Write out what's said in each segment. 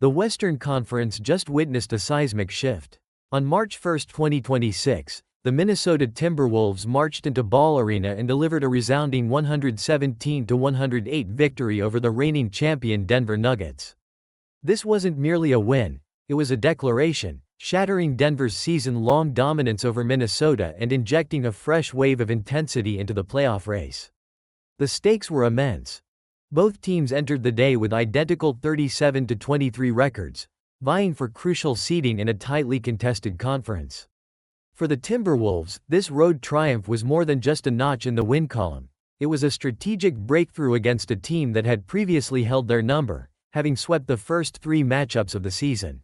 The Western Conference just witnessed a seismic shift. On March 1, 2026, the Minnesota Timberwolves marched into Ball Arena and delivered a resounding 117-108 victory over the reigning champion Denver Nuggets. This wasn't merely a win, it was a declaration, shattering Denver's season-long dominance over Minnesota and injecting a fresh wave of intensity into the playoff race. The stakes were immense. Both teams entered the day with identical 37-23 records, vying for crucial seeding in a tightly contested conference. For the Timberwolves, this road triumph was more than just a notch in the win column. It was a strategic breakthrough against a team that had previously held their number, having swept the first three matchups of the season.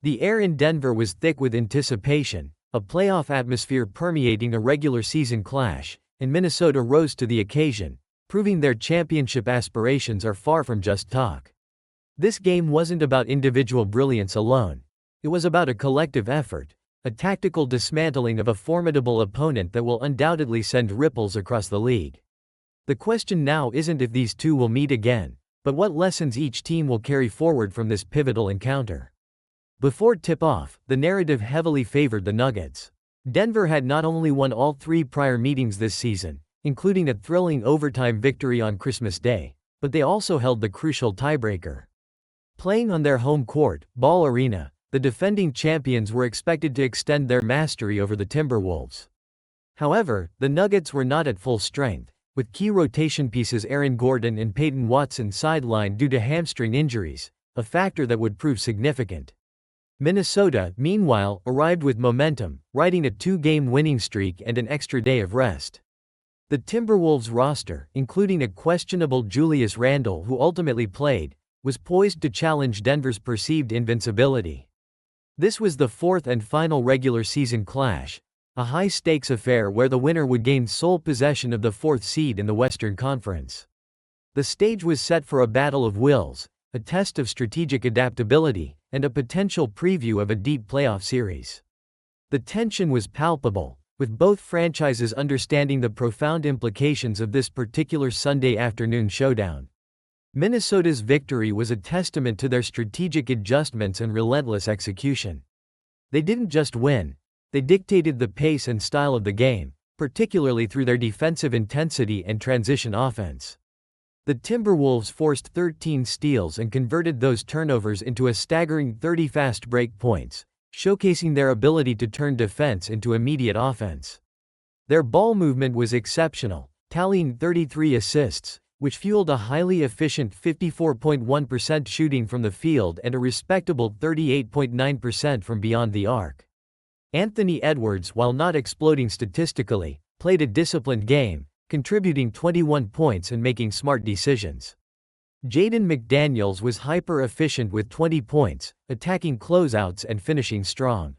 The air in Denver was thick with anticipation, a playoff atmosphere permeating a regular season clash, and Minnesota rose to the occasion, proving their championship aspirations are far from just talk. This game wasn't about individual brilliance alone. It was about a collective effort, a tactical dismantling of a formidable opponent that will undoubtedly send ripples across the league. The question now isn't if these two will meet again, but what lessons each team will carry forward from this pivotal encounter. Before tip-off, the narrative heavily favored the Nuggets. Denver had not only won all three prior meetings this season, including a thrilling overtime victory on Christmas Day, but they also held the crucial tiebreaker. Playing on their home court, Ball Arena, the defending champions were expected to extend their mastery over the Timberwolves. However, the Nuggets were not at full strength, with key rotation pieces Aaron Gordon and Peyton Watson sidelined due to hamstring injuries, a factor that would prove significant. Minnesota, meanwhile, arrived with momentum, riding a two-game winning streak and an extra day of rest. The Timberwolves roster, including a questionable Julius Randle who ultimately played, was poised to challenge Denver's perceived invincibility. This was the fourth and final regular season clash, a high-stakes affair where the winner would gain sole possession of the fourth seed in the Western Conference. The stage was set for a battle of wills, a test of strategic adaptability, and a potential preview of a deep playoff series. The tension was palpable, with both franchises understanding the profound implications of this particular Sunday afternoon showdown. Minnesota's victory was a testament to their strategic adjustments and relentless execution. They didn't just win, they dictated the pace and style of the game, particularly through their defensive intensity and transition offense. The Timberwolves forced 13 steals and converted those turnovers into a staggering 30 fast break points, showcasing their ability to turn defense into immediate offense. Their ball movement was exceptional, tallying 33 assists, which fueled a highly efficient 54.1% shooting from the field and a respectable 38.9% from beyond the arc. Anthony Edwards, while not exploding statistically, played a disciplined game, contributing 21 points and making smart decisions. Jaden McDaniels was hyper-efficient with 20 points, attacking closeouts and finishing strong.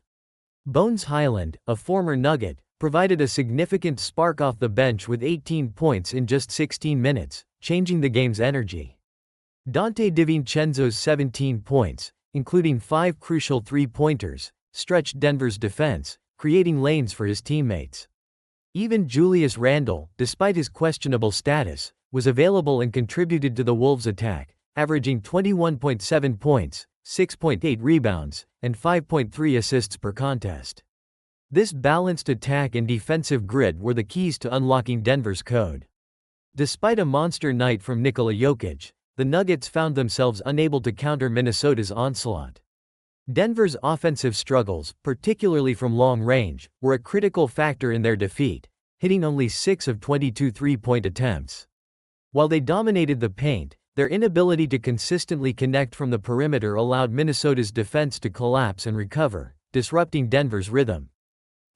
Bones Hyland, a former Nugget, provided a significant spark off the bench with 18 points in just 16 minutes, changing the game's energy. Dante DiVincenzo's 17 points, including 5 crucial three-pointers, stretched Denver's defense, creating lanes for his teammates. Even Julius Randle, despite his questionable status, was available and contributed to the Wolves' attack, averaging 21.7 points, 6.8 rebounds, and 5.3 assists per contest. This balanced attack and defensive grit were the keys to unlocking Denver's code. Despite a monster night from Nikola Jokic, the Nuggets found themselves unable to counter Minnesota's onslaught. Denver's offensive struggles, particularly from long range, were a critical factor in their defeat, hitting only 6 of 22 three-point attempts. While they dominated the paint, their inability to consistently connect from the perimeter allowed Minnesota's defense to collapse and recover, disrupting Denver's rhythm.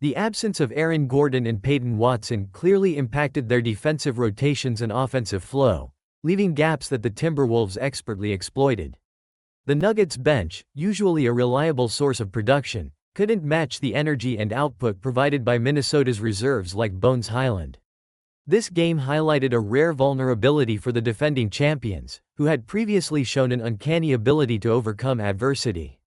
The absence of Aaron Gordon and Peyton Watson clearly impacted their defensive rotations and offensive flow, leaving gaps that the Timberwolves expertly exploited. The Nuggets' bench, usually a reliable source of production, couldn't match the energy and output provided by Minnesota's reserves like Bones Hyland. This game highlighted a rare vulnerability for the defending champions, who had previously shown an uncanny ability to overcome adversity.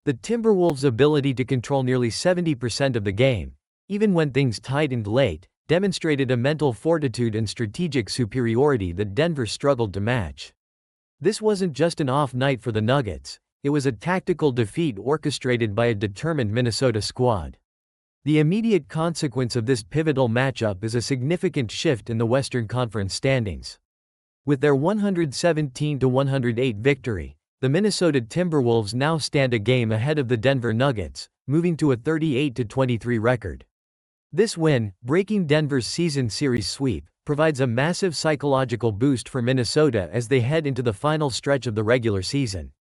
The Timberwolves' ability to control nearly 70% of the game, even when things tightened late, demonstrated a mental fortitude and strategic superiority that Denver struggled to match. This wasn't just an off night for the Nuggets, it was a tactical defeat orchestrated by a determined Minnesota squad. The immediate consequence of this pivotal matchup is a significant shift in the Western Conference standings. With their 117-108 victory, the Minnesota Timberwolves now stand a game ahead of the Denver Nuggets, moving to a 38-23 record. This win, breaking Denver's season series sweep, provides a massive psychological boost for Minnesota as they head into the final stretch of the regular season.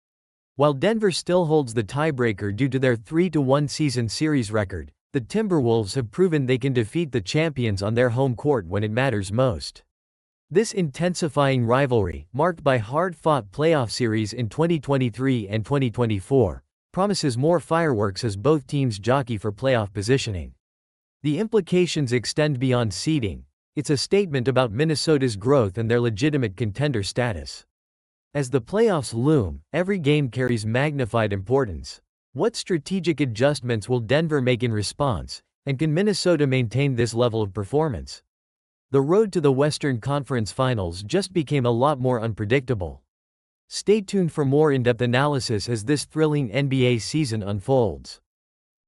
While Denver still holds the tiebreaker due to their 3-1 season series record, the Timberwolves have proven they can defeat the champions on their home court when it matters most. This intensifying rivalry, marked by hard-fought playoff series in 2023 and 2024, promises more fireworks as both teams jockey for playoff positioning. The implications extend beyond seeding. It's a statement about Minnesota's growth and their legitimate contender status. As the playoffs loom, every game carries magnified importance. What strategic adjustments will Denver make in response, and can Minnesota maintain this level of performance? The road to the Western Conference Finals just became a lot more unpredictable. Stay tuned for more in-depth analysis as this thrilling NBA season unfolds.